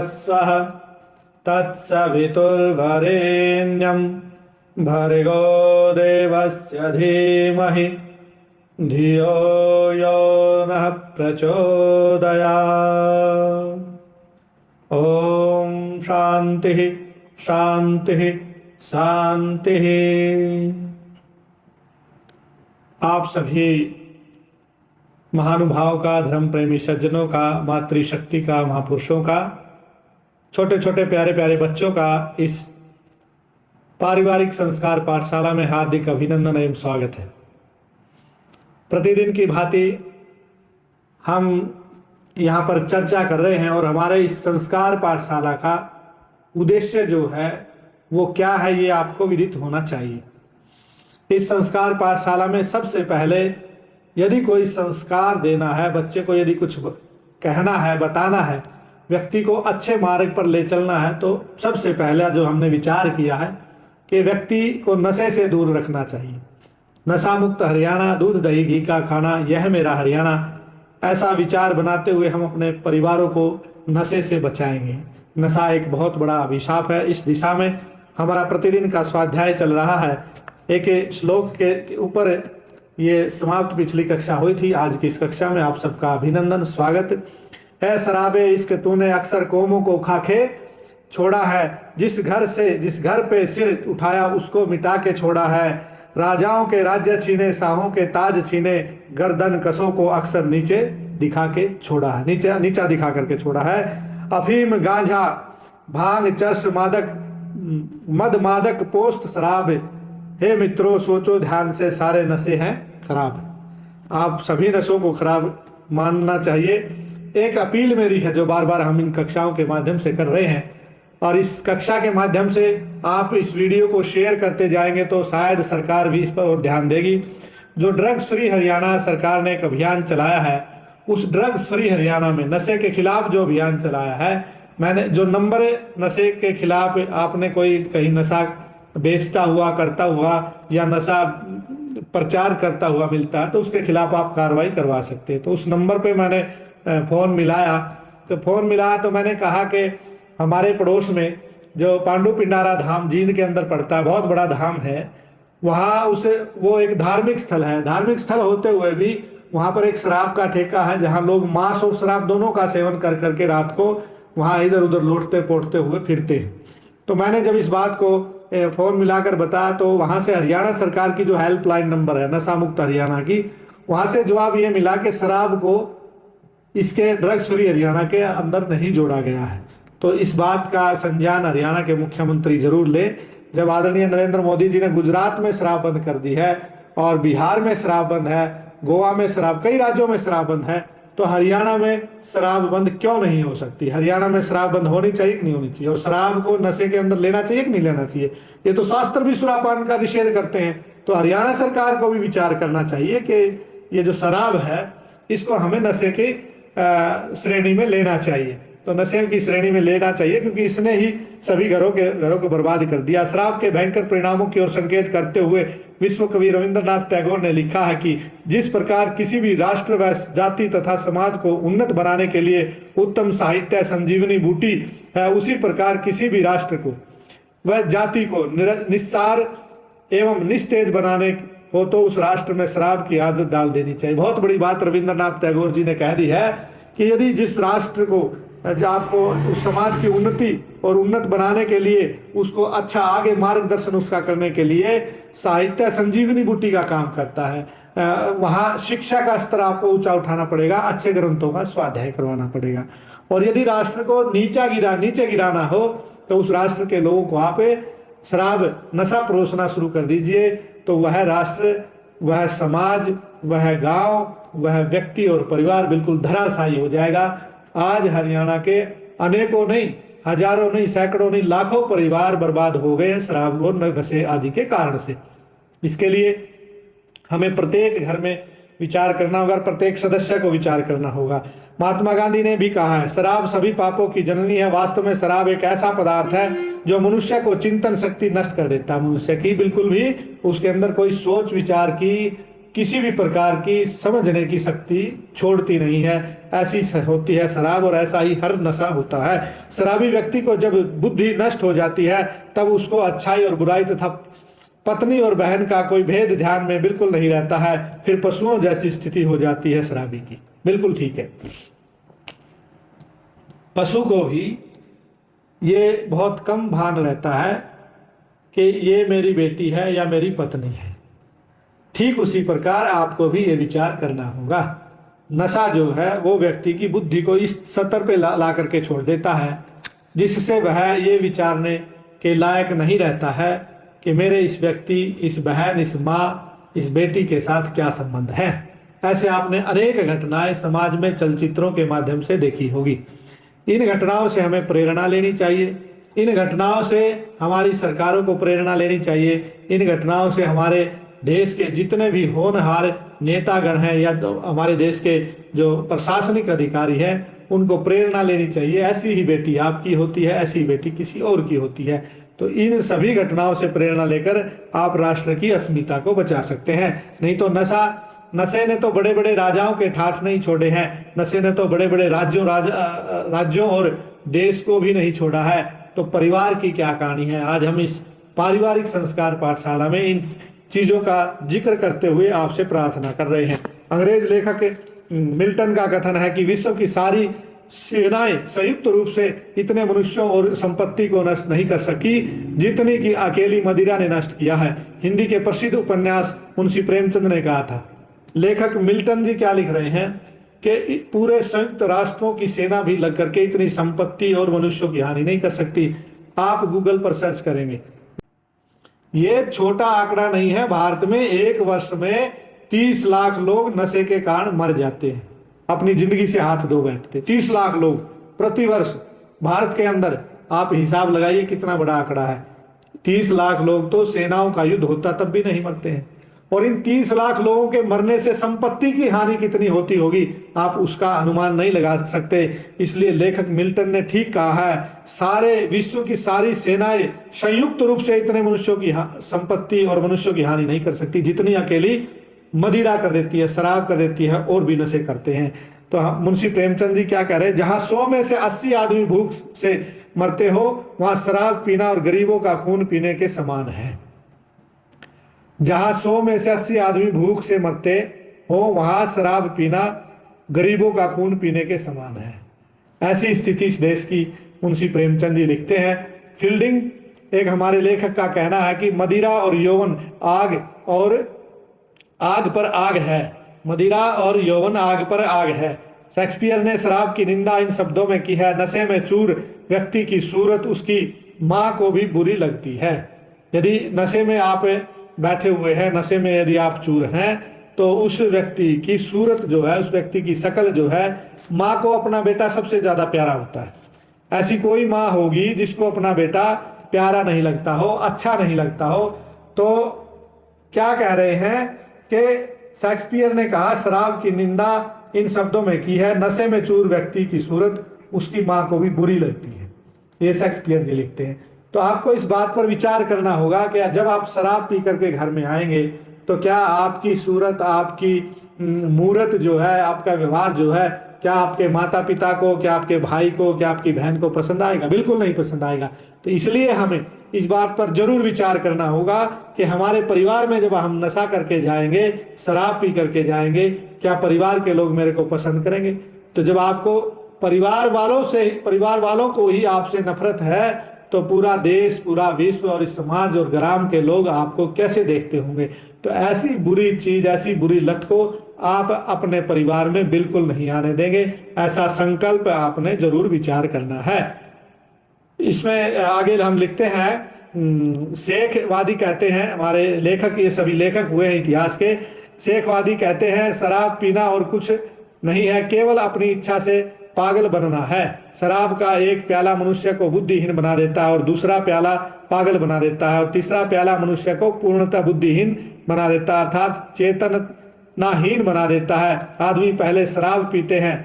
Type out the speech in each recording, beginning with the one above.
स्वः तत्सवितुर्वरेण्यं भर्गो देवस्य धीमहि धियो यो नः प्रचोदयात्। ओम शांति शांति शांति। आप सभी महानुभाव का, धर्म प्रेमी सज्जनों का, मातृशक्ति का, महापुरुषों का, छोटे छोटे प्यारे प्यारे बच्चों का इस पारिवारिक संस्कार पाठशाला में हार्दिक अभिनंदन एवं स्वागत है। प्रतिदिन की भांति हम यहाँ पर चर्चा कर रहे हैं और हमारे इस संस्कार पाठशाला का उद्देश्य जो है वो क्या है, ये आपको विदित होना चाहिए। इस संस्कार पाठशाला में सबसे पहले यदि कोई संस्कार देना है, बच्चे को यदि कुछ कहना है, बताना है, व्यक्ति को अच्छे मार्ग पर ले चलना है, तो सबसे पहला जो हमने विचार किया है कि व्यक्ति को नशे से दूर रखना चाहिए। नशा मुक्त हरियाणा, दूध दही घी का खाना, यह मेरा हरियाणा, ऐसा विचार बनाते हुए हम अपने परिवारों को नशे से बचाएंगे। नशा एक बहुत बड़ा अभिशाप है। इस दिशा में हमारा प्रतिदिन का स्वाध्याय चल रहा है। एक श्लोक के ऊपर ये समाप्त पिछली कक्षा हुई थी। आज की इस कक्षा में आप सबका अभिनंदन, स्वागत है। शराबे इश्क तूने अक्सर कौमों को खाके छोड़ा है, जिस घर पे सिर उठाया उसको मिटा के छोड़ा है। राजाओं के राज्य छीने, शाहों के ताज छीने, गर्दन कसों को अक्सर नीचे दिखा के छोड़ा है, नीचा दिखा करके छोड़ा है। अफीम गांजा भांग चर्स मादक मद मादक पोस्त शराब, हे मित्रों सोचो ध्यान से, सारे नशे हैं खराब। आप सभी नशों को खराब मानना चाहिए। एक अपील मेरी है जो बार बार हम इन कक्षाओं के माध्यम से कर रहे हैं, और इस कक्षा के माध्यम से आप इस वीडियो को शेयर करते जाएंगे तो शायद सरकार भी इस पर और ध्यान देगी। जो ड्रग्स फ्री हरियाणा सरकार ने एक अभियान चलाया है, उस ड्रग्स फ्री हरियाणा में नशे के खिलाफ जो अभियान चलाया है, मैंने जो नंबर नशे के खिलाफ आपने कोई कहीं नशा बेचता हुआ, करता हुआ या नशा प्रचार करता हुआ मिलता है तो उसके खिलाफ आप कार्रवाई करवा सकते हैं। तो उस नंबर पे मैंने फ़ोन मिलाया तो मैंने कहा कि हमारे पड़ोस में जो पांडु पिंडारा धाम जींद के अंदर पड़ता है, बहुत बड़ा धाम है, वहाँ वो एक धार्मिक स्थल है। धार्मिक स्थल होते हुए भी वहाँ पर एक शराब का ठेका है, जहाँ लोग मांस और शराब दोनों का सेवन कर करके रात को वहाँ इधर उधर लौटते पोटते हुए फिरते हैं। तो मैंने जब इस बात को फ़ोन मिलाकर बताया तो वहाँ से हरियाणा सरकार की जो हेल्पलाइन नंबर है नशा मुक्त हरियाणा की, वहाँ से जवाब ये मिला कि शराब को इसके ड्रग्स फ्री हरियाणा के अंदर नहीं जोड़ा गया है। तो इस बात का संज्ञान हरियाणा के मुख्यमंत्री जरूर लें। जब आदरणीय नरेंद्र मोदी जी ने गुजरात में शराब बंद कर दी है और बिहार में शराब बंद है, गोवा में शराब, कई राज्यों में शराब बंद है, तो हरियाणा में शराब बंद क्यों नहीं हो सकती? हरियाणा में शराब बंद होनी चाहिए कि नहीं होनी चाहिए? और शराब को नशे के अंदर लेना चाहिए कि नहीं लेना चाहिए? ये तो शास्त्र भी सुरापान का निषेध करते हैं। तो हरियाणा सरकार को भी विचार करना चाहिए कि ये जो शराब है इसको हमें नशे की श्रेणी में लेना चाहिए। तो नशे की श्रेणी में लेना चाहिए क्योंकि इसने ही सभी घरों को बर्बाद कर दिया। शराब के भयंकर परिणामों की ओर संकेत करते हुए विश्व कवि रविंद्रनाथ टैगोर ने लिखा है कि जिस प्रकार किसी भी राष्ट्र व जाति तथा समाज को उन्नत बनाने के लिए उत्तम साहित्य संजीवनी बूटी है, उसी प्रकार किसी भी राष्ट्र को व जाति को निस्सार एवं निस्तेज बनाने हो तो उस राष्ट्र में शराब की आदत डाल देनी चाहिए। बहुत बड़ी बात रविंद्रनाथ टैगोर जी ने कह दी है कि यदि जिस राष्ट्र को आपको उस समाज की उन्नति और उन्नत बनाने के लिए उसको अच्छा आगे मार्गदर्शन उसका करने के लिए साहित्य संजीवनी बूटी का काम करता है। वहाँ शिक्षा का स्तर आपको ऊंचा उठाना पड़ेगा, अच्छे ग्रंथों का स्वाध्याय करवाना पड़ेगा। और यदि राष्ट्र को नीचे गिराना हो तो उस राष्ट्र के लोगों को आप शराब नशा परोसना शुरू कर दीजिए, तो वह राष्ट्र, वह समाज, वह गांव, वह व्यक्ति और परिवार बिल्कुल धराशायी हो जाएगा। आज हरियाणा के अनेकों नहीं, हजारों नहीं, सैकड़ों नहीं, लाखों परिवार बर्बाद हो गए हैं शराब और नशे आदि के कारण से। इसके लिए हमें प्रत्येक घर में विचार करना होगा, प्रत्येक सदस्य को विचार करना होगा। महात्मा गांधी ने भी कहा है, शराब सभी पापों की जननी है। वास्तव में शराब एक ऐसा पदार्थ है जो मनुष्य को चिंतन शक्ति नष्ट कर देता है। मनुष्य की बिल्कुल भी उसके अंदर कोई सोच विचार की, किसी भी प्रकार की समझने की शक्ति छोड़ती नहीं है। ऐसी होती है शराब, और ऐसा ही हर नशा होता है। शराबी व्यक्ति को जब बुद्धि नष्ट हो जाती है तब उसको अच्छाई और बुराई तथा पत्नी और बहन का कोई भेद ध्यान में बिल्कुल नहीं रहता है, फिर पशुओं जैसी स्थिति हो जाती है शराबी की। बिल्कुल ठीक है। पशु को भी ये बहुत कम भान रहता है कि ये मेरी बेटी है या मेरी पत्नी है। ठीक उसी प्रकार आपको भी ये विचार करना होगा। नशा जो है वो व्यक्ति की बुद्धि को इस स्तर पे ला करके छोड़ देता है जिससे वह ये विचारने के लायक नहीं रहता है कि मेरे इस व्यक्ति, इस बहन, इस माँ, इस बेटी के साथ क्या संबंध है। ऐसे आपने अनेक घटनाएं समाज में चलचित्रों के माध्यम से देखी होगी। इन घटनाओं से हमें प्रेरणा लेनी चाहिए। इन घटनाओं से हमारी सरकारों को प्रेरणा लेनी चाहिए। इन घटनाओं से हमारे देश के जितने भी होनहार नेतागण हैं या तो हमारे देश के जो प्रशासनिक अधिकारी हैं उनको प्रेरणा लेनी चाहिए। ऐसी ही बेटी आपकी होती है, ऐसी बेटी किसी और की होती है। तो इन सभी घटनाओं से प्रेरणा लेकर आप राष्ट्र की अस्मिता को बचा सकते हैं। नहीं तो नशे ने तो बड़े बड़े राजाओं के ठाठ नहीं छोड़े हैं। नशे ने तो बड़े बड़े राज्यों और देश को भी नहीं छोड़ा है। तो परिवार की क्या कहानी है। आज हम इस पारिवारिक संस्कार पाठशाला में इन चीज़ों का जिक्र करते हुए आपसे प्रार्थना कर रहे हैं। अंग्रेज लेखक मिल्टन का कथन है कि विश्व की सारी सेनाएं संयुक्त रूप से इतने मनुष्यों और संपत्ति को नष्ट नहीं कर सकी जितनी कि अकेली मदिरा ने नष्ट किया है। हिंदी के प्रसिद्ध उपन्यास मुंशी प्रेमचंद ने कहा था। लेखक मिल्टन जी क्या लिख रहे हैं कि पूरे संयुक्त राष्ट्रों की सेना भी लग करके इतनी संपत्ति और मनुष्यों की हानि नहीं कर सकती। आप गूगल पर सर्च करेंगे, ये छोटा आंकड़ा नहीं है। भारत में एक वर्ष में 30 लाख लोग नशे के कारण मर जाते हैं, अपनी जिंदगी से हाथ धो बैठते। 30 लाख लोग प्रति वर्ष भारत के अंदर। आप हिसाब लगाइए कितना बड़ा आंकड़ा है। 30 लाख लोग तो सेनाओं का युद्ध होता तब भी नहीं मरते हैं, और इन 30 लाख लोगों के मरने से संपत्ति की हानि कितनी होती होगी आप उसका अनुमान नहीं लगा सकते। इसलिए लेखक मिल्टन ने ठीक कहा है, सारे विश्व की सारी सेनाएं संयुक्त रूप से इतने मनुष्यों की संपत्ति और मनुष्यों की हानि नहीं कर सकती जितनी अकेली मदिरा कर देती है, शराब कर देती है और भी नशे करते हैं। तो मुंशी प्रेमचंद जी क्या कह रहे हैं, जहां 100 में से 80 आदमी भूख से मरते हो वहां शराब पीना और गरीबों का खून पीने के समान है। जहां 100 में से 80 आदमी भूख से मरते हो वहां शराब पीना गरीबों का खून पीने के समान है। ऐसी स्थिति इस देश की मुंशी प्रेमचंद जी लिखते हैं। फील्डिंग एक हमारे लेखक का कहना है कि मदिरा और यौवन आग पर आग है। मदिरा और यौवन आग पर आग है। शेक्सपियर ने शराब की निंदा इन शब्दों में की है, नशे में चूर व्यक्ति की सूरत उसकी माँ को भी बुरी लगती है। यदि नशे में आप बैठे हुए हैं, नशे में यदि आप चूर हैं, तो उस व्यक्ति की सूरत जो है, उस व्यक्ति की शक्ल जो है, माँ को अपना बेटा सबसे ज़्यादा प्यारा होता है। ऐसी कोई माँ होगी जिसको अपना बेटा प्यारा नहीं लगता हो, अच्छा नहीं लगता हो। तो क्या कह रहे हैं कि शेक्सपियर ने कहा शराब की निंदा इन शब्दों में की है, नशे में चूर व्यक्ति की सूरत उसकी माँ को भी बुरी लगती है। ये शेक्सपियर जी लिखते हैं। तो आपको इस बात पर विचार करना होगा कि जब आप शराब पी करके घर में आएंगे तो क्या आपकी सूरत, आपकी मूरत जो है, आपका व्यवहार जो है, क्या आपके माता पिता को, क्या आपके भाई को, क्या आपकी बहन को पसंद आएगा? बिल्कुल नहीं पसंद आएगा। तो इसलिए हमें इस बात पर जरूर विचार करना होगा कि हमारे परिवार में जब हम नशा करके जाएंगे, शराब पी करके जाएंगे, क्या परिवार के लोग मेरे को पसंद करेंगे? तो जब आपको परिवार वालों को ही आपसे नफरत है तो पूरा देश, पूरा विश्व और इस समाज और ग्राम के लोग आपको कैसे देखते होंगे? तो ऐसी बुरी चीज, ऐसी बुरी लत को आप अपने परिवार में बिल्कुल नहीं आने देंगे। ऐसा संकल्प आपने जरूर विचार करना है। इसमें आगे हम लिखते हैं, शेखवादी कहते हैं, हमारे लेखक, ये सभी लेखक हुए हैं इतिहास के। शेखवादी कहते हैं शराब पीना और कुछ नहीं है, केवल अपनी इच्छा से पागल बनना है। शराब का एक प्याला मनुष्य को बुद्धिहीन बना देता है और दूसरा प्याला पागल बना देता है और तीसरा प्याला मनुष्य को पूर्णतः बुद्धिहीन बना देता है, अर्थात चेतनाहीन बना देता है। आदमी पहले शराब पीते हैं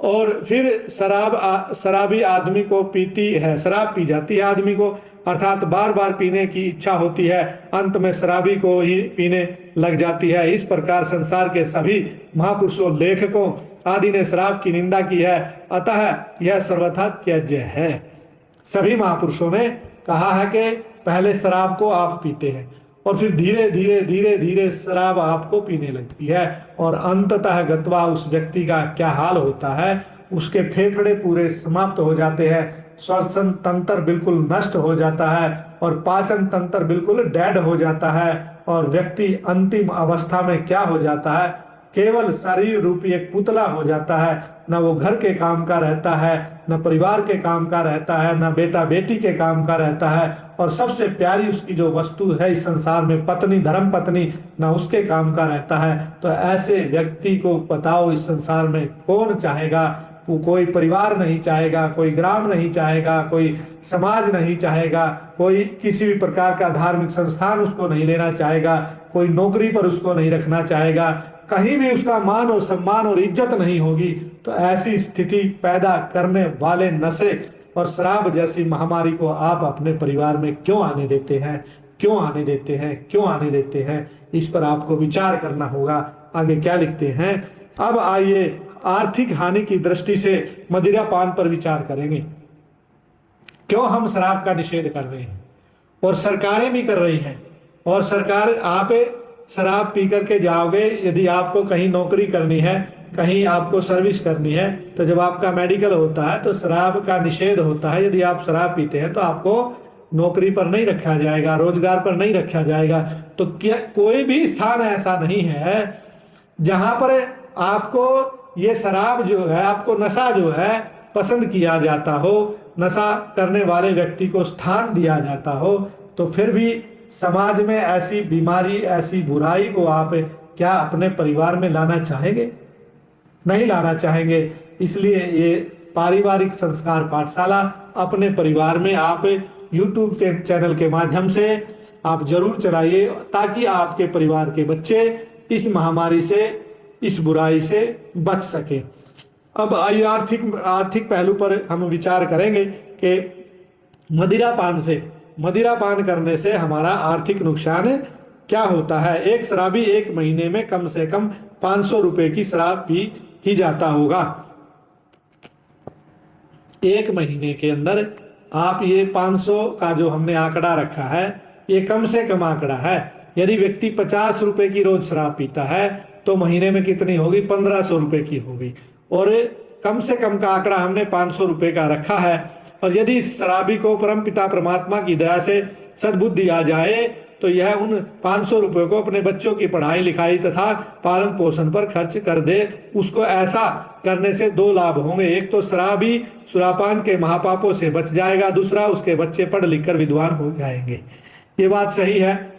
और फिर शराबी आदमी को शराब पी जाती है आदमी को, अर्थात बार बार पीने की इच्छा होती है, अंत में शराबी को ही पीने लग जाती है। इस प्रकार संसार के सभी महापुरुषों, लेखकों आदि ने शराब की निंदा की है, अतः यह सर्वथा त्याज्य है। सभी महापुरुषों ने कहा है कि पहले शराब को आप पीते हैं और फिर धीरे धीरे धीरे धीरे शराब आपको पीने लगती है और अंततः गत्वा उस व्यक्ति का क्या हाल होता है, उसके फेफड़े पूरे समाप्त हो जाते हैं, श्वसन तंत्र बिल्कुल नष्ट हो जाता है और पाचन तंत्र बिल्कुल डेड हो जाता है और व्यक्ति अंतिम अवस्था में क्या हो जाता है, केवल शरीर रूपी एक पुतला हो जाता है। न वो घर के काम का रहता है, न परिवार के काम का रहता है, न बेटा बेटी के काम का रहता है और सबसे प्यारी उसकी जो वस्तु है इस संसार में पत्नी, धर्म पत्नी, न उसके काम का रहता है। तो ऐसे व्यक्ति को बताओ इस संसार में कौन चाहेगा? कोई परिवार नहीं चाहेगा, कोई ग्राम नहीं चाहेगा, कोई समाज नहीं चाहेगा, कोई किसी भी प्रकार का धार्मिक संस्थान उसको नहीं लेना चाहेगा, कोई नौकरी पर उसको नहीं रखना चाहेगा, कहीं भी उसका मान और सम्मान और इज्जत नहीं होगी। तो ऐसी स्थिति पैदा करने वाले नशे और शराब जैसी महामारी को आप अपने परिवार में क्यों आने देते हैं? क्यों आने देते हैं? क्यों आने देते हैं? इस पर आपको विचार करना होगा। आगे क्या लिखते हैं? अब आइए आर्थिक हानि की दृष्टि से मदिरा पान पर विचार करेंगे। क्यों हम शराब का निषेध कर रहे हैं और सरकारें भी कर रही हैं। और सरकार, आप शराब पी करके जाओगे, यदि आपको कहीं नौकरी करनी है, कहीं आपको सर्विस करनी है, तो जब आपका मेडिकल होता है तो शराब का निषेध होता है। यदि आप शराब पीते हैं तो आपको नौकरी पर नहीं रखा जाएगा, रोजगार पर नहीं रखा जाएगा। तो क्या कोई भी स्थान ऐसा नहीं है जहां पर आपको ये शराब जो है, आपको नशा जो है पसंद किया जाता हो, नशा करने वाले व्यक्ति को स्थान दिया जाता हो। तो फिर भी समाज में ऐसी बीमारी, ऐसी बुराई को आप क्या अपने परिवार में लाना चाहेंगे? नहीं लाना चाहेंगे। इसलिए ये पारिवारिक संस्कार पाठशाला अपने परिवार में आप YouTube के चैनल के माध्यम से आप जरूर चलाइए, ताकि आपके परिवार के बच्चे इस महामारी से, इस बुराई से बच सके। अब आइए आर्थिक पहलू पर हम विचार करेंगे कि मदिरा पान करने से हमारा आर्थिक नुकसान क्या होता है। एक शराबी एक महीने में कम से कम 500 रुपए की शराब पी ही जाता होगा। एक महीने के अंदर आप ये 500 का जो हमने आंकड़ा रखा है, ये कम से कम आंकड़ा है। यदि व्यक्ति 50 रुपए की रोज शराब पीता है तो महीने में कितनी होगी? 1500 रुपए की होगी। और कम से कम का आंकड़ा हमने 500 रुपए का रखा है। और यदि इस शराबी को परमपिता परमात्मा की दया से सद्बुद्धि आ जाए तो यह उन 500 रुपए को अपने बच्चों की पढ़ाई लिखाई तथा पालन पोषण पर खर्च कर दे। उसको ऐसा करने से 2 लाभ होंगे। एक तो शराबी सुरापान के महापापों से बच जाएगा, दूसरा उसके बच्चे पढ़ लिख कर विद्वान हो जाएंगे। ये बात सही है।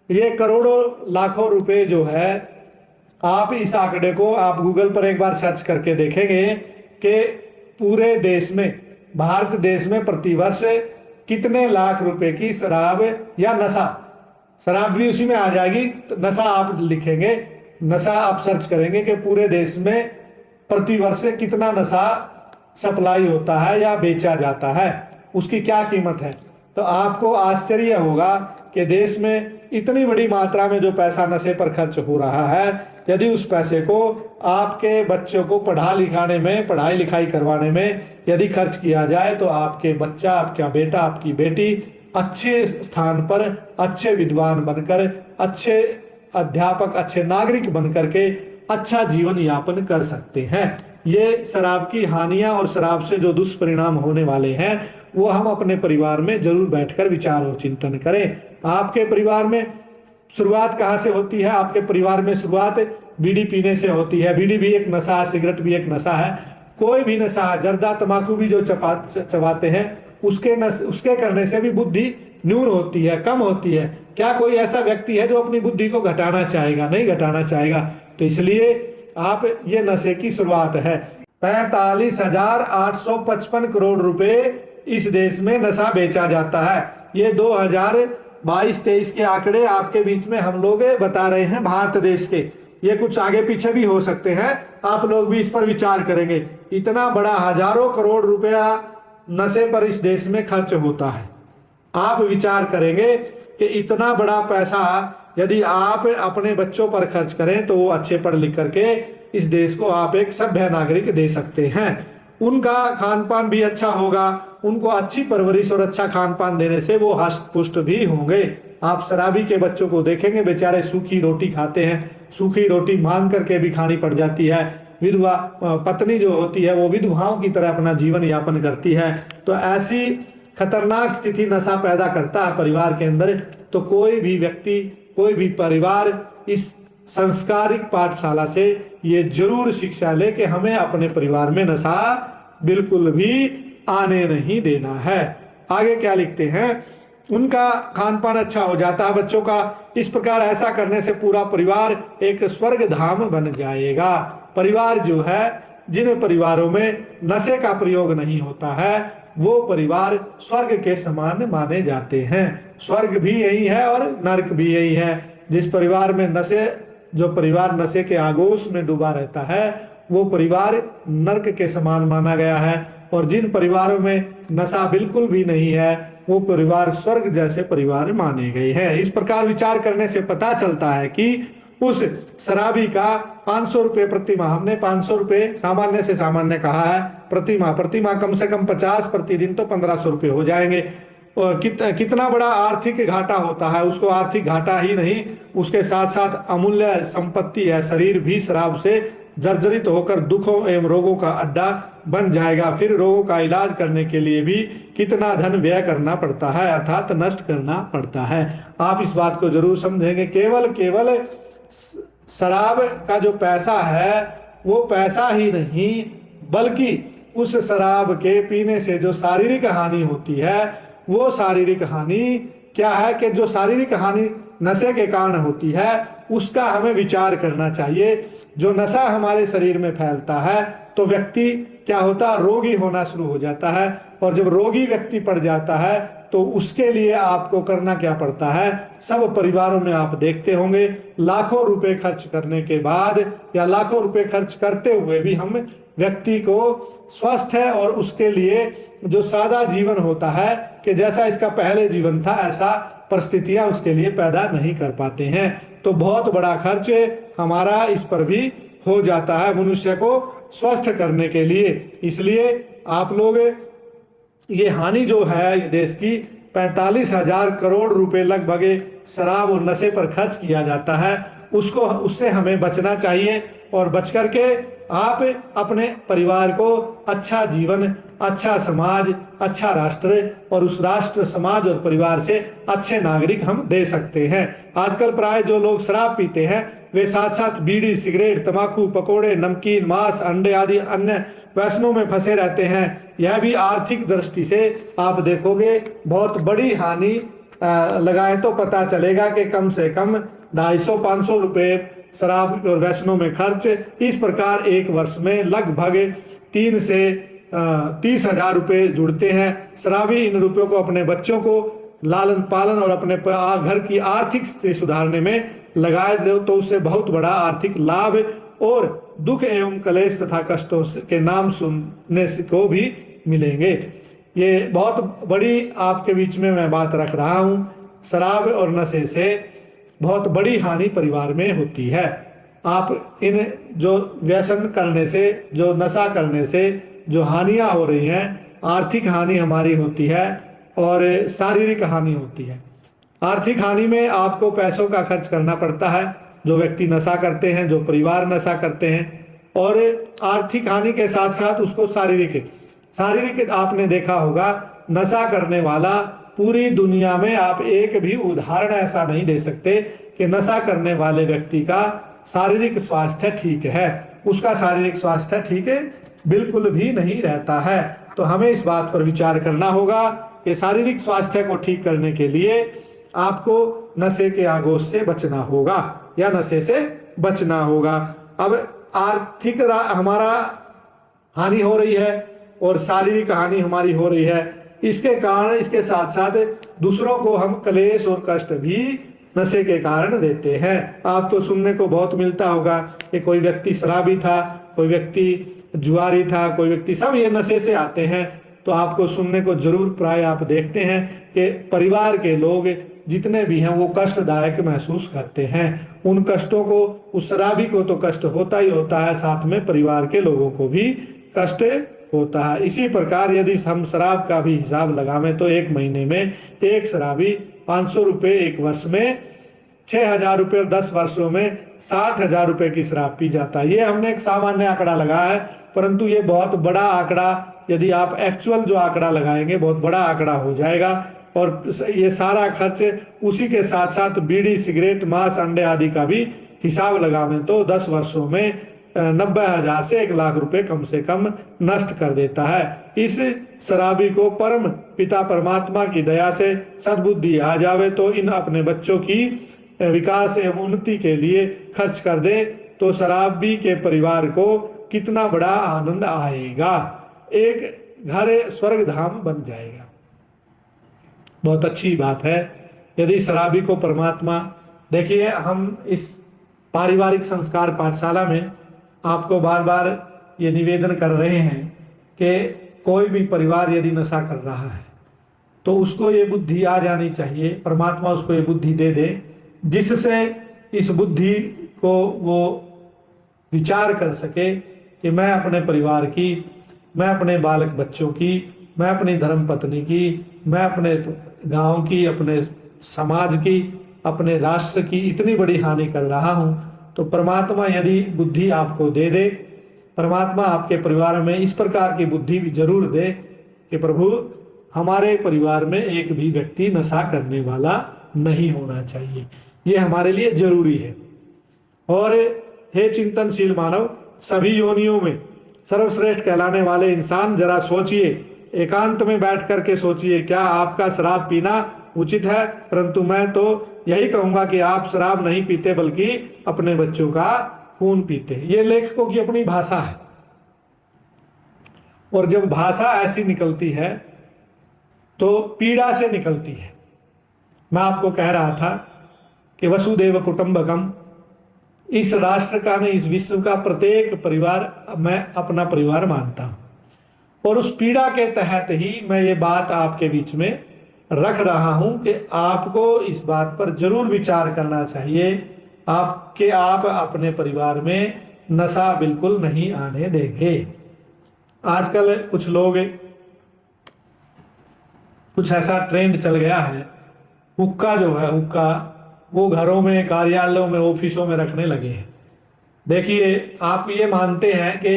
ये करोड़ों लाखों रुपए जो है, आप इस आंकड़े को आप गूगल पर एक बार सर्च करके देखेंगे कि पूरे देश में, भारत देश में प्रतिवर्ष कितने लाख रुपए की शराब या नशा, शराब भी उसी में आ जाएगी, तो नशा आप लिखेंगे, नशा आप सर्च करेंगे कि पूरे देश में प्रतिवर्ष कितना नशा सप्लाई होता है या बेचा जाता है, उसकी क्या कीमत है। तो आपको आश्चर्य होगा कि देश में इतनी बड़ी मात्रा में जो पैसा नशे पर खर्च हो रहा है, यदि उस पैसे को आपके बच्चों को पढ़ाई लिखाई करवाने में यदि खर्च किया जाए तो आपके बच्चा, आपका बेटा, आपकी बेटी अच्छे स्थान पर अच्छे विद्वान बनकर, अच्छे अध्यापक, अच्छे नागरिक बनकर के अच्छा जीवन यापन कर सकते हैं। ये शराब की हानियां और शराब से जो दुष्परिणाम होने वाले हैं वो हम अपने परिवार में जरूर बैठकर विचार और चिंतन करें। आपके परिवार में शुरुआत कहाँ से होती है? आपके परिवार में शुरुआत बीड़ी पीने से होती है। बीड़ी भी एक नशा है, सिगरेट भी एक नशा है, कोई भी नशा है। जर्दा तंबाकू भी जो चबाते हैं उसके करने से भी बुद्धि न्यून होती है, कम होती है। क्या कोई ऐसा व्यक्ति है जो अपनी बुद्धि को घटाना चाहेगा? नहीं घटाना चाहेगा। तो इसलिए आप ये नशे की शुरुआत है। 45,855 करोड़ रुपए इस देश में नशा बेचा जाता है। ये 2022-23 के आंकड़े आपके बीच में हम लोग बता रहे हैं भारत देश के। ये कुछ आगे पीछे भी हो सकते हैं, आप लोग भी इस पर विचार करेंगे। इतना बड़ा हजारों करोड़ रुपया नशे पर इस देश में खर्च होता है। आप विचार करेंगे कि इतना बड़ा पैसा यदि आप अपने बच्चों पर खर्च करें तो वो अच्छे पढ़ लिख करके इस देश को आप एक सभ्य नागरिक दे सकते हैं। उनका खान पान भी अच्छा होगा, उनको अच्छी परवरिश और अच्छा खान पान देने से वो हष्ट पुष्ट भी होंगे। आप शराबी के बच्चों को देखेंगे, बेचारे सूखी रोटी खाते हैं, सूखी रोटी मांग करके भी खानी पड़ जाती है। विधवा पत्नी जो होती है वो विधवाओं की तरह अपना जीवन यापन करती है। तो ऐसी खतरनाक स्थिति नशा पैदा करता है परिवार के अंदर। तो कोई भी व्यक्ति, कोई भी परिवार इस संस्कारिक पाठशाला से ये जरूर शिक्षा ले कि हमें अपने परिवार में नशा बिल्कुल भी आने नहीं देना है। आगे क्या लिखते हैं, उनका खान पान अच्छा हो जाता है बच्चों का। इस प्रकार ऐसा करने से पूरा परिवार एक स्वर्ग धाम बन जाएगा। परिवार जो है, जिन परिवारों में नशे का प्रयोग नहीं होता है वो परिवार स्वर्ग के समान माने जाते हैं। स्वर्ग भी यही है और नरक भी यही है। जिस परिवार में जो परिवार नशे के आगोश में डूबा रहता है वो परिवार नरक के समान माना गया है, और जिन परिवारों में नशा बिल्कुल भी नहीं है वो परिवार स्वर्ग जैसे परिवार माने गए हैं। इस प्रकार विचार करने से पता चलता है कि उस शराबी का 500 रुपये प्रति माह, हमने 500 रुपये सामान्य से सामान्य कहा है, प्रति माह कम से कम 50, प्रतिदिन तो 1500 रुपये हो जाएंगे। और कितना बड़ा आर्थिक घाटा होता है। उसको आर्थिक घाटा ही नहीं, उसके साथ साथ अमूल्य संपत्ति है, शरीर भी शराब से जर्जरित होकर दुखों एवं रोगों का अड्डा बन जाएगा। फिर रोगों का इलाज करने के लिए भी कितना धन व्यय करना पड़ता है, अर्थात नष्ट करना पड़ता है। आप इस बात को जरूर समझेंगे। केवल शराब का जो पैसा है वो पैसा ही नहीं, बल्कि उस शराब के पीने से जो शारीरिक हानि होती है वो शारीरिक हानि क्या है कि जो शारीरिक हानि नशे के कारण होती है उसका हमें विचार करना चाहिए। जो नशा हमारे शरीर में फैलता है तो व्यक्ति क्या होता है, रोगी होना शुरू हो जाता है। और जब रोगी व्यक्ति पड़ जाता है तो उसके लिए आपको करना क्या पड़ता है। सब परिवारों में आप देखते होंगे, लाखों रुपए खर्च करने के बाद या लाखों रुपए खर्च करते हुए भी हम व्यक्ति को स्वस्थ है और उसके लिए जो सादा जीवन होता है कि जैसा इसका पहले जीवन था ऐसा परिस्थितियां उसके लिए पैदा नहीं कर पाते हैं। तो बहुत बड़ा खर्च हमारा इस पर भी हो जाता है मनुष्य को स्वस्थ करने के लिए। इसलिए आप लोग ये हानि जो है ये देश की 45,000 करोड़ रुपए लगभग शराब और नशे पर खर्च किया जाता है, उससे हमें बचना चाहिए। और बच करके आप अपने परिवार को अच्छा जीवन, अच्छा समाज, अच्छा राष्ट्र और उस राष्ट्र, समाज और परिवार से अच्छे नागरिक हम दे सकते हैं। आजकल प्राय जो लोग शराब पीते हैं वे साथ साथ बीड़ी, सिगरेट, तंबाकू, पकोड़े, नमकीन, मांस, अंडे आदि अन्य व्यसनों में फंसे रहते हैं। यह भी आर्थिक दृष्टि से आप देखोगे बहुत बड़ी हानि लगाए तो पता चलेगा कि कम से कम 250-500 रुपये शराब और व्यसनों में खर्च। इस प्रकार एक वर्ष में लगभग 3 से 30,000 रुपये जुड़ते हैं। शराबी इन रुपयों को अपने बच्चों को लालन पालन और अपने घर की आर्थिक स्थिति सुधारने में लगाए दो तो उससे बहुत बड़ा आर्थिक लाभ और दुख एवं कलेश तथा कष्टों के नाम सुनने को भी मिलेंगे। ये बहुत बड़ी आपके बीच में मैं बात रख रहा हूँ। शराब और नशे से बहुत बड़ी हानि परिवार में होती है। आप इन जो व्यसन करने से, जो नशा करने से जो हानियाँ हो रही हैं, आर्थिक हानि हमारी होती है और शारीरिक हानि होती है। आर्थिक हानि में आपको पैसों का खर्च करना पड़ता है, जो व्यक्ति नशा करते हैं, जो परिवार नशा करते हैं। और आर्थिक हानि के साथ साथ उसको शारीरिक आपने देखा होगा, नशा करने वाला पूरी दुनिया में आप एक भी उदाहरण ऐसा नहीं दे सकते कि नशा करने वाले व्यक्ति का शारीरिक स्वास्थ्य ठीक है। उसका शारीरिक स्वास्थ्य ठीक है बिल्कुल भी नहीं रहता है। तो हमें इस बात पर विचार करना होगा कि शारीरिक स्वास्थ्य को ठीक करने के लिए आपको नशे के आगोश से बचना होगा या नशे से बचना होगा। अब आर्थिक हमारा हानि हो रही है और शारीरिक हानि हमारी हो रही है। इसके कारण, इसके साथ साथ दूसरों को हम क्लेश और कष्ट भी नशे के कारण देते हैं। आपको सुनने को बहुत मिलता होगा कि कोई व्यक्ति शराबी था, कोई व्यक्ति जुआरी था, कोई व्यक्ति, सब ये नशे से आते हैं। तो आपको सुनने को जरूर प्राय आप देखते हैं कि परिवार के लोग जितने भी हैं वो कष्टदायक महसूस करते हैं। उन कष्टों को, उस शराबी को तो कष्ट होता ही होता है, साथ में परिवार के लोगों को भी कष्ट होता है। इसी प्रकार यदि हम शराब का भी हिसाब लगावें तो एक महीने में एक शराबी 500 रुपये, एक वर्ष में 6,000 रुपये और 10 वर्षों में 60,000 रुपये की शराब पी जाता है। ये हमने एक सामान्य आंकड़ा लगाया है, परंतु ये बहुत बड़ा आंकड़ा, यदि आप एक्चुअल जो आंकड़ा लगाएंगे बहुत बड़ा आंकड़ा हो जाएगा। और ये सारा खर्च उसी के साथ साथ बीड़ी, सिगरेट, मांस, अंडे आदि का भी हिसाब लगावें तो 10 वर्षों में 90,000 से 1,00,000 रुपये कम से कम नष्ट कर देता है। इस शराबी को परम पिता परमात्मा की दया से सद्बुद्धि आ जावे तो इन अपने बच्चों की विकास एवं उन्नति के लिए खर्च कर दे तो शराबी के परिवार को कितना बड़ा आनंद आएगा, एक घर स्वर्ग धाम बन जाएगा। बहुत अच्छी बात है। यदि शराबी को परमात्मा, देखिए हम इस पारिवारिक संस्कार पाठशाला में आपको बार बार ये निवेदन कर रहे हैं कि कोई भी परिवार यदि नशा कर रहा है तो उसको ये बुद्धि आ जानी चाहिए, परमात्मा उसको ये बुद्धि दे दे जिससे इस बुद्धि को वो विचार कर सके कि मैं अपने परिवार की, मैं अपने बालक बच्चों की, मैं अपनी धर्म पत्नी की, मैं अपने गांव की, अपने समाज की, अपने राष्ट्र की इतनी बड़ी हानि कर रहा हूं। तो परमात्मा यदि बुद्धि आपको दे दे, परमात्मा आपके परिवार में इस प्रकार की बुद्धि भी जरूर दे कि प्रभु हमारे परिवार में एक भी व्यक्ति नशा करने वाला नहीं होना चाहिए, ये हमारे लिए जरूरी है। और हे चिंतनशील मानव, सभी योनियों में सर्वश्रेष्ठ कहलाने वाले इंसान, जरा सोचिए, एकांत में बैठ करके सोचिए, क्या आपका शराब पीना उचित है? परंतु मैं तो यही कहूंगा कि आप शराब नहीं पीते बल्कि अपने बच्चों का खून पीते। ये लेखकों की अपनी भाषा है, और जब भाषा ऐसी निकलती है तो पीड़ा से निकलती है। मैं आपको कह रहा था कि वसुदेव कुटुंबकम, इस राष्ट्र का नहीं, इस विश्व का प्रत्येक परिवार मैं अपना परिवार मानता हूं। और उस पीड़ा के तहत ही मैं ये बात आपके बीच में रख रहा हूं कि आपको इस बात पर जरूर विचार करना चाहिए आप अपने परिवार में नशा बिल्कुल नहीं आने देंगे। आजकल कुछ लोग, कुछ ऐसा ट्रेंड चल गया है, हुक्का जो है, हुक्का वो घरों में, कार्यालयों में, ऑफिसों में रखने लगे हैं। देखिए, आप ये मानते हैं कि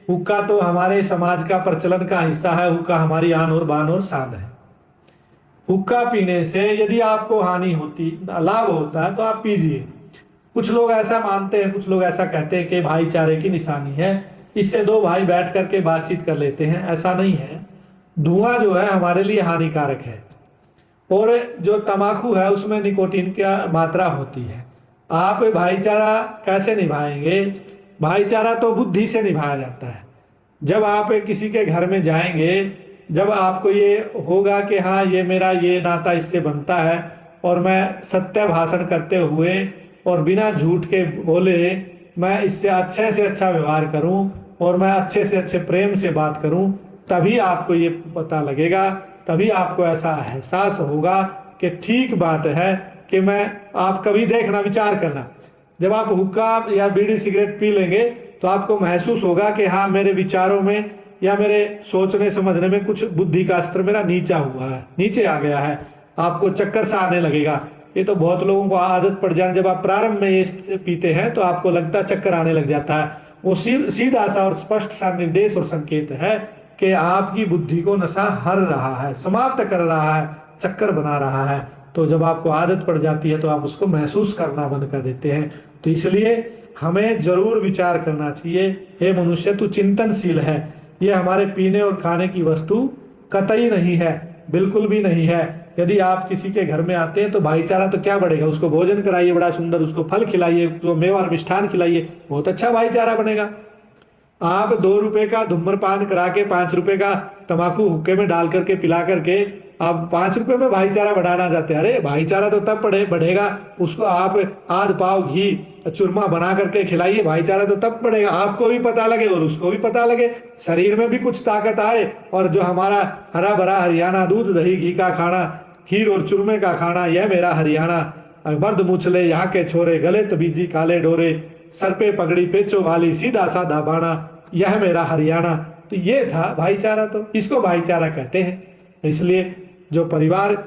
हुक्का तो हमारे समाज का प्रचलन का हिस्सा है, हुक्का हमारी आन और बान और शान है। हुक्का पीने से यदि आपको हानि होती, लाभ होता है तो आप पीजिए। कुछ लोग ऐसा मानते हैं, कुछ लोग ऐसा कहते हैं कि भाईचारे की निशानी है, इससे दो भाई बैठ करके बातचीत कर लेते हैं। ऐसा नहीं है। धुआं जो है हमारे लिए हानिकारक है, और जो तंबाकू है उसमें निकोटीन की मात्रा होती है। आप भाईचारा कैसे निभाएंगे? भाईचारा तो बुद्धि से निभाया जाता है। जब आप किसी के घर में जाएंगे, जब आपको ये होगा कि हाँ ये मेरा ये नाता इससे बनता है, और मैं सत्य भाषण करते हुए और बिना झूठ के बोले मैं इससे अच्छे से अच्छा व्यवहार करूं और मैं अच्छे से अच्छे प्रेम से बात करूं, तभी आपको ये पता लगेगा, तभी आपको ऐसा एहसास होगा कि ठीक बात है कि आप कभी देखना, विचार करना, जब आप हुक्का या बीड़ी सिगरेट पी लेंगे तो आपको महसूस होगा कि हाँ मेरे विचारों में या मेरे सोचने समझने में कुछ बुद्धि का स्तर मेरा नीचा हुआ है, नीचे आ गया है। आपको चक्कर सा आने लगेगा। ये तो बहुत लोगों को आदत पड़ जाए, जब आप प्रारंभ में ये पीते हैं तो आपको लगता है चक्कर आने लग जाता है। वो सीधा सा और स्पष्ट सा निर्देश और संकेत है कि आपकी बुद्धि को नशा हर रहा है, समाप्त कर रहा है, चक्कर बना रहा है। तो जब आपको आदत पड़ जाती है तो आप उसको महसूस करना बंद कर देते हैं। तो इसलिए हमें जरूर विचार करना चाहिए। हे मनुष्य, तू चिंतनशील है, ये हमारे पीने और खाने की वस्तु कतई नहीं है, बिल्कुल भी नहीं है। यदि आप किसी के घर में आते हैं तो भाईचारा तो क्या बढ़ेगा? उसको भोजन कराइए बड़ा सुंदर, उसको फल खिलाइए, उसको मेवा और मिष्ठान खिलाइए, बहुत अच्छा भाईचारा बनेगा। आप 2 रुपए का धूम्रपान करा के 5 रुपए का तंबाकू हुक्के में डाल करके पिला करके आप 5 रुपए में भाईचारा बढ़ाना चाहते हैं। अरे भाईचारा तो तब बढ़ेगा, उसको आप आध पाव घी चूरमा बना करके खिलाइए, भाईचारा तो तब बढ़ेगा। आपको भी पता लगे और उसको भी पता लगे, शरीर में भी कुछ ताकत आए, और जो हमारा हरा भरा हरियाणा दूध दही घी का खाना खीर और चूरमे का खाना यह मेरा हरियाणा, मर्द मुछले यहाँ के छोरे, गले तबीजी काले डोरे, सर पे पगड़ी पेचो वाली, सीधा साधा बाणा, यह मेरा हरियाणा। तो ये था भाईचारा, तो इसको भाईचारा कहते हैं। इसलिए जो परिवार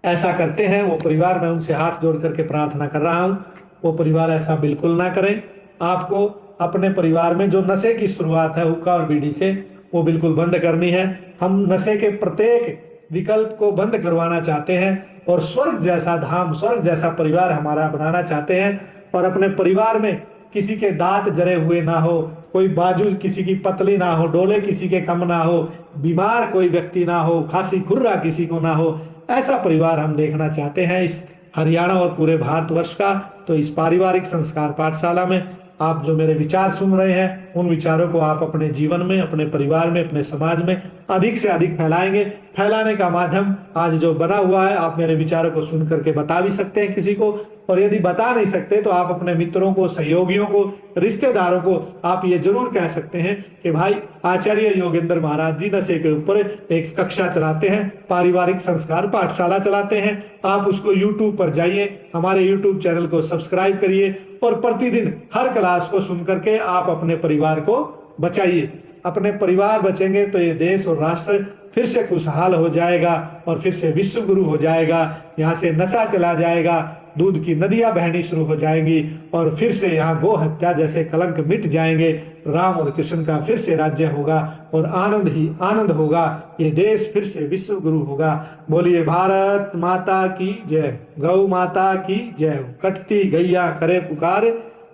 ऐसा करते हैं वो परिवार, मैं उनसे हाथ जोड़ करके प्रार्थना कर रहा हूँ, वो परिवार ऐसा बिल्कुल ना करें। आपको अपने परिवार में जो नशे की शुरुआत है हुक्का और बीड़ी से, वो बिल्कुल बंद करनी है। हम नशे के प्रत्येक विकल्प को बंद करवाना चाहते हैं और स्वर्ग जैसा धाम, स्वर्ग जैसा परिवार हमारा बनाना चाहते हैं। और अपने परिवार में किसी के दांत जरे हुए ना हो, कोई बाजू किसी की पतली ना हो, डोले किसी के कम ना हो, बीमार कोई व्यक्ति ना हो, खांसी खुर्रा किसी को ना हो, ऐसा परिवार हम देखना चाहते हैं इस हरियाणा और पूरे भारतवर्ष का। तो इस पारिवारिक संस्कार पाठशाला में आप जो मेरे विचार सुन रहे हैं, उन विचारों को आप अपने जीवन में, अपने परिवार में, अपने समाज में अधिक से अधिक फैलाएंगे। फैलाने का माध्यम आज जो बना हुआ है, आप मेरे विचारों को सुन करके बता भी सकते हैं किसी को, और यदि बता नहीं सकते तो आप अपने मित्रों को, सहयोगियों को, रिश्तेदारों को आप ये जरूर कह सकते हैं कि भाई आचार्य योगेंद्र महाराज जी नशे के ऊपर एक कक्षा चलाते हैं, पारिवारिक संस्कार पाठशाला चलाते हैं। आप उसको यूट्यूब पर जाइए, हमारे यूट्यूब चैनल को सब्सक्राइब करिए और प्रतिदिन हर क्लास को सुन करके आप अपने परिवार को बचाइए। अपने परिवार बचेंगे तो ये देश और राष्ट्र फिर से खुशहाल हो जाएगा और फिर से विश्व गुरु हो जाएगा। यहाँ से नशा चला जाएगा, दूध की नदियां बहनी शुरू हो जाएंगी और फिर से यहाँ गो हत्या जैसे कलंक मिट जाएंगे। राम और कृष्ण का फिर से राज्य होगा और आनंद ही आनंद होगा। ये देश फिर से विश्व गुरु होगा। बोलिए भारत माता की जय, गौ माता की जय। कटती गैया करे पुकार,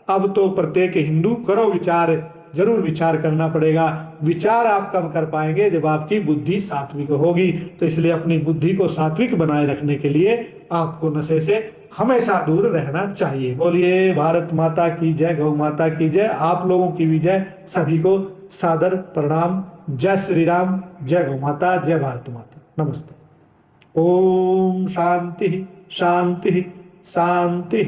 अब तो प्रत्येक हिंदू करो विचार। जरूर विचार करना पड़ेगा। विचार आप कब कर पाएंगे? जब आपकी बुद्धि सात्विक होगी। तो इसलिए अपनी बुद्धि को सात्विक बनाए रखने के लिए आपको नशे से हमेशा दूर रहना चाहिए। बोलिए भारत माता की जय, गौ माता की जय। आप लोगों की भी जय। सभी को सादर प्रणाम। जय श्री राम, जय गौ माता, जय भारत माता। नमस्ते। ओम शांति शांति शांति।